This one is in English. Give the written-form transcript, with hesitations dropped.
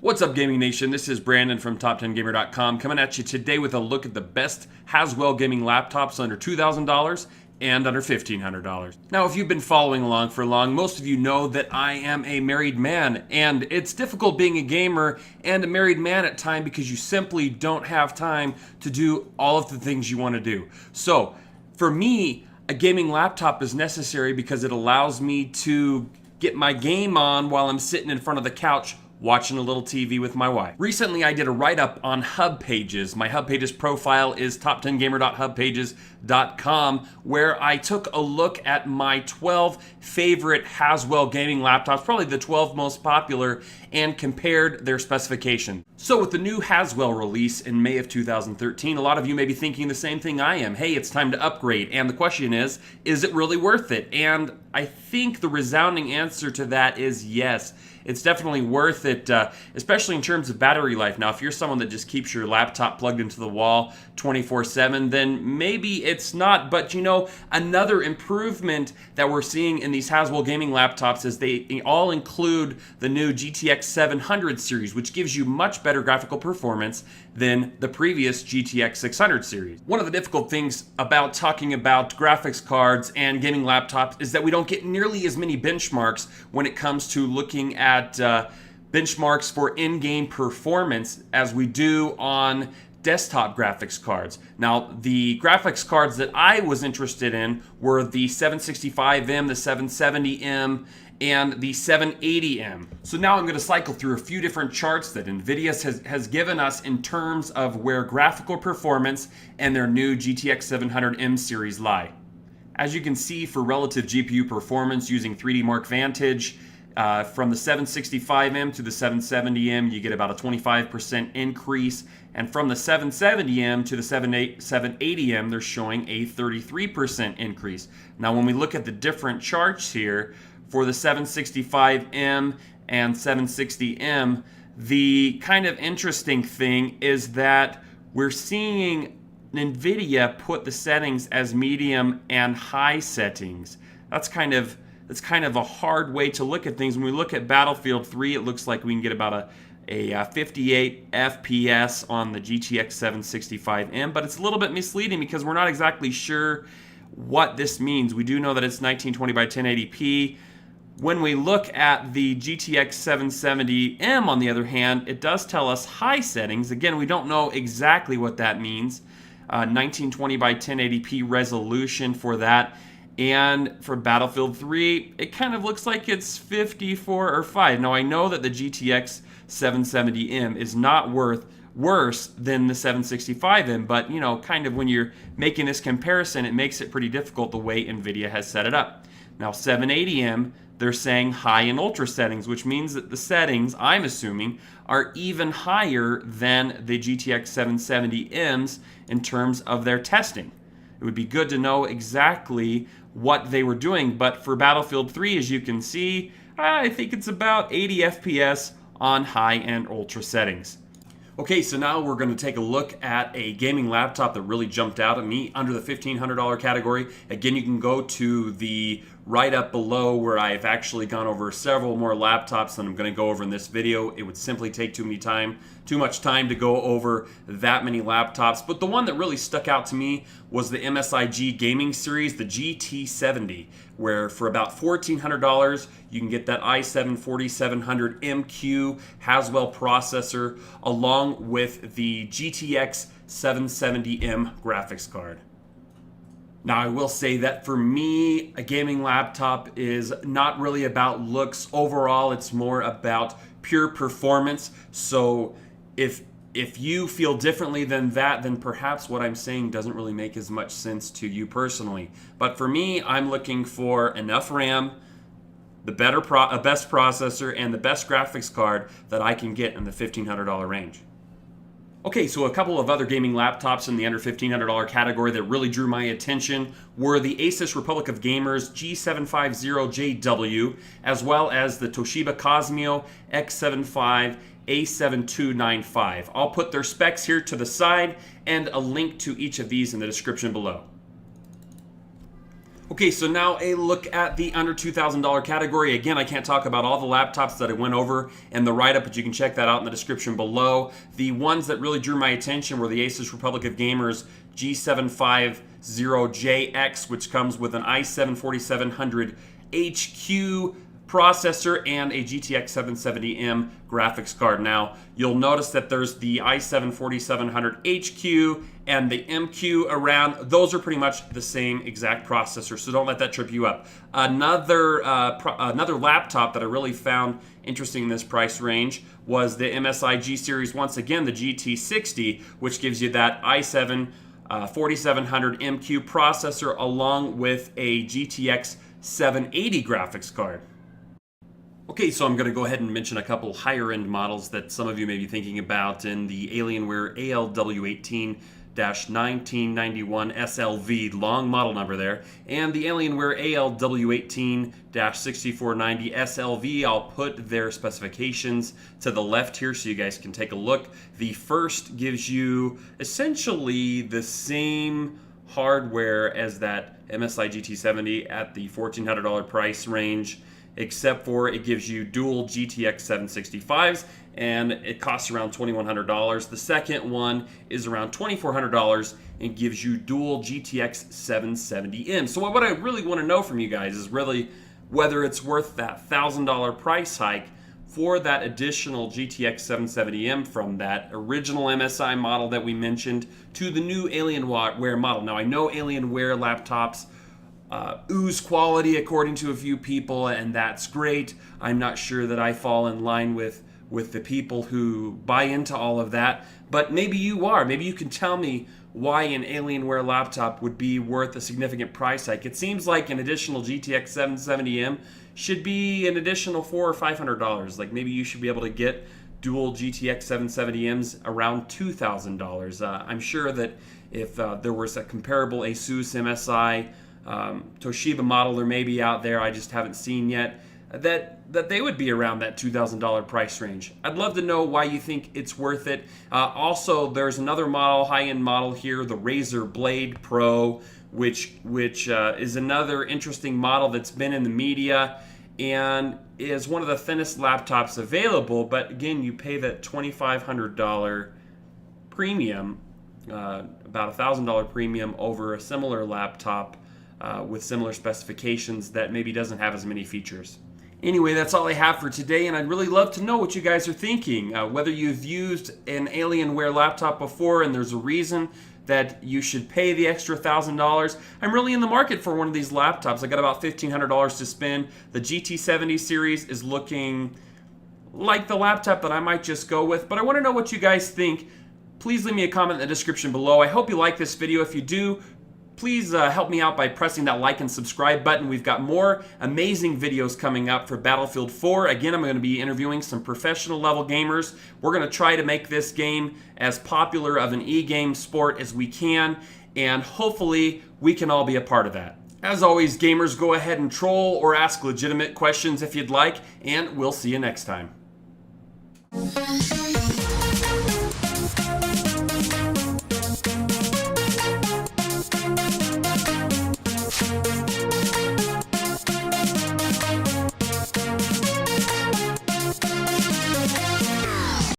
What's up, Gaming Nation? This is Brandon from TopTenGamer.com coming at you today with a look at the best Haswell gaming laptops under $2,000 and under $1,500. Now, if you've been following along for long, most of you know that I am a married man, and it's difficult being a gamer and a married man at times because you simply don't have time to do all of the things you want to do. So, for me, a gaming laptop is necessary because it allows me to get my game on while I'm sitting in front of the couch watching a little TV with my wife. Recently, I did a write-up on Hub Pages. My Hub Pages profile is top10gamer.hubpages.com, where I took a look at my 12 favorite Haswell gaming laptops, probably the 12 most popular, and compared their specification. So with the new Haswell release in May of 2013, a lot of you may be thinking the same thing I am. Hey, it's time to upgrade. And the question is it really worth it? And I think the resounding answer to that is yes. It's definitely worth it, especially in terms of battery life. Now, if you're someone that just keeps your laptop plugged into the wall 24/7, then maybe it's not. But you know, another improvement that we're seeing in these Haswell gaming laptops is they all include the new GTX 700 series, which gives you much better graphical performance than the previous GTX 600 series. One of the difficult things about talking about graphics cards and gaming laptops is that we don't get nearly as many benchmarks when it comes to looking at benchmarks for in-game performance as we do on desktop graphics cards. Now, the graphics cards that I was interested in were the 765M, the 770M, and the 780M. So now I'm going to cycle through a few different charts that NVIDIA has given us in terms of where graphical performance and their new GTX 700M series lie. As you can see, for relative GPU performance using 3D Mark Vantage, from the 765M to the 770M, you get about a 25% increase. And from the 770M to the 780M, they're showing a 33% increase. Now, when we look at the different charts here, for the 765M and 760M, the kind of interesting thing is that we're seeing NVIDIA put the settings as medium and high settings. That's kind of a hard way to look at things. When we look at Battlefield 3, it looks like we can get about a 58 FPS on the GTX 765M, but it's a little bit misleading because we're not exactly sure what this means. We do know that it's 1920 by 1080p. When we look at the GTX 770M, on the other hand, it does tell us high settings. Again, we don't know exactly what that means. 1920 by 1080p resolution for that. And for Battlefield 3, it kind of looks like it's 54 or 5. Now, I know that the GTX 770M is not worse than the 765M, but, you know, kind of when you're making this comparison, it makes it pretty difficult the way NVIDIA has set it up. Now, 780M, they're saying high and ultra settings, which means that the settings, I'm assuming, are even higher than the GTX 770Ms in terms of their testing. It would be good to know exactly what they were doing, but for Battlefield 3, as you can see, I think it's about 80 FPS on high and ultra settings. Okay, so now we're going to take a look at a gaming laptop that really jumped out at me under the $1,500 category. Again, you can go to the write-up below where I've actually gone over several more laptops than I'm going to go over in this video. It would simply take too much time to go over that many laptops. But the one that really stuck out to me was the MSIG gaming series, the GT70, where for about $1,400 you can get that i7-4700MQ Haswell processor along with the GTX 770M graphics card. Now, I will say that for me, a gaming laptop is not really about looks. Overall, it's more about pure performance. So if you feel differently than that, then perhaps what I'm saying doesn't really make as much sense to you personally. But for me, I'm looking for enough RAM, the best processor, and the best graphics card that I can get in the $1,500 range. Okay, so a couple of other gaming laptops in the under $1,500 category that really drew my attention were the Asus Republic of Gamers G750JW, as well as the Toshiba Cosmio X75 A7295. I'll put their specs here to the side and a link to each of these in the description below. Okay, so now a look at the under $2,000 category. Again, I can't talk about all the laptops that I went over in the write-up, but you can check that out in the description below. The ones that really drew my attention were the Asus Republic of Gamers G750JX, which comes with an i7-4700 HQ processor and a GTX 770M graphics card. Now, you'll notice that there's the i7-4700 HQ and the MQ around. Those are pretty much the same exact processor, so don't let that trip you up. Another laptop that I really found interesting in this price range was the MSI G Series, once again, the GT60, which gives you that i7 4700 MQ processor along with a GTX 780 graphics card. Okay, so I'm going to go ahead and mention a couple higher-end models that some of you may be thinking about in the Alienware ALW18-1991 SLV, long model number there, and the Alienware ALW18-6490 SLV. I'll put their specifications to the left here so you guys can take a look. The first gives you essentially the same hardware as that MSI GT70 at the $1,400 price range, except for it gives you dual GTX 765s and it costs around $2,100. The second one is around $2,400 and gives you dual GTX 770M. So what I really want to know from you guys is really whether it's worth that $1,000 price hike for that additional GTX 770M from that original MSI model that we mentioned to the new Alienware model. Now, I know Alienware laptops ooze quality according to a few people, and that's great. I'm not sure that I fall in line with the people who buy into all of that, but maybe you are. Maybe you can tell me why an Alienware laptop would be worth a significant price hike. It seems like an additional GTX 770M should be an additional $400 or $500. Like maybe you should be able to get dual GTX 770Ms around $2,000. I'm sure that if there was a comparable Asus, MSI, Toshiba model there may be out there, I just haven't seen yet, that they would be around that $2,000 price range. I'd love to know why you think it's worth it. Also, there's another model, high-end model here, the Razer Blade Pro, which is another interesting model that's been in the media and is one of the thinnest laptops available, but again, you pay that $2,500 premium, about $1,000 premium over a similar laptop with similar specifications that maybe doesn't have as many features. Anyway, that's all I have for today, and I'd really love to know what you guys are thinking. Whether you've used an Alienware laptop before and there's a reason that you should pay the extra $1,000. I'm really in the market for one of these laptops. I got about $1,500 to spend. The GT70 series is looking like the laptop that I might just go with, but I want to know what you guys think. Please leave me a comment in the description below. I hope you like this video. If you do, please help me out by pressing that like and subscribe button. We've got more amazing videos coming up for Battlefield 4. Again, I'm going to be interviewing some professional level gamers. We're going to try to make this game as popular of an e-game sport as we can, and hopefully we can all be a part of that. As always, gamers, go ahead and troll or ask legitimate questions if you'd like, and we'll see you next time.